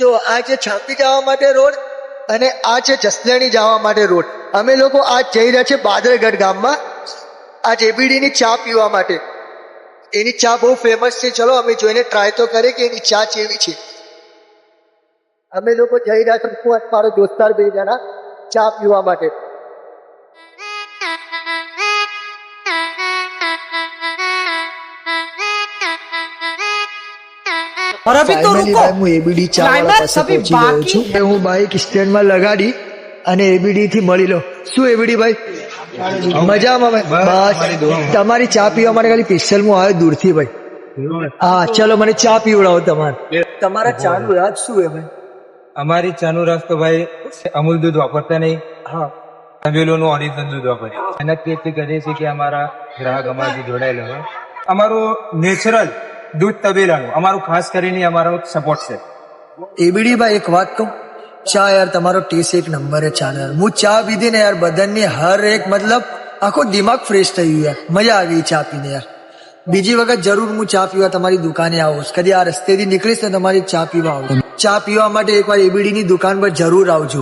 જો આ છે છાપી જવા માટે રોડ અને આ છે જસદણી જવા માટે રોડ. અમે લોકો આજ જઈ રહ્યા છે બાદરગઢ ગામમાં આ જેબીડી ની ચા પીવા માટે. એની ચા બહુ ફેમસ છે. ચલો અમે જોઈને ટ્રાય તો કરીએ કે એની ચા કેવી છે. અમે લોકો જઈ રહ્યા છે, હું અને મારો દોસ્તાર બે જણા ચા પીવા માટે. और अभी तो Finally रुको, ભાઈ, હું એબીડી ચા વાળા क्लाइमैक्स પાસે अभी પહોંચી ગયો बाकी છું. હું બાઈક સ્ટેન્ડમાં લગાડી અને એબીડી થી મળી લો. શું એબીડી ભાઈ? મજામાં ભાઈ? બસ તમારી ચા પીવા માટે ખાલી સ્પેશિયલ હું આવ્યો દૂરથી ભાઈ. હા ચલો મને ચા પીવડાવો તમારે. તમારા ચા નું રાજ શું હે ભાઈ? અમારી ચાનું રસ તો ભાઈ અમૂલ દૂધ વાપરતા નહીં, હા તબેલોનું ઓરિજિનલ દૂધ વાપરીએ. એના તેથી કરીએ છીએ કે અમારા ગ્રાહક અમારાથી જોડાયેલા હોય. અમારું નેચરલ દૂધ તબેલાનું અમારું ખાસ કરીને અમારો સપોર્ટ છે. એબીડી ભાઈ એક વાત કહું, ચા યાર તમારો ટેસ્ટ એક નંબર હે ચા યાર. હું ચા પીધી ને યાર બદનની હર એક મતલબ આખો દિમાગ ફ્રેશ થઈ ગયું યાર. મજા આવી ચા પીને યાર. બીજી વખત જરૂર હું ચા પીવા તમારી દુકાને આવું. કદી આ રસ્તેથી નીકળીશ ને તમારી ચા પીવા આવું. ચા પીવા માટે એકવાર એબીડી ની દુકાન પર જરૂર આવજો.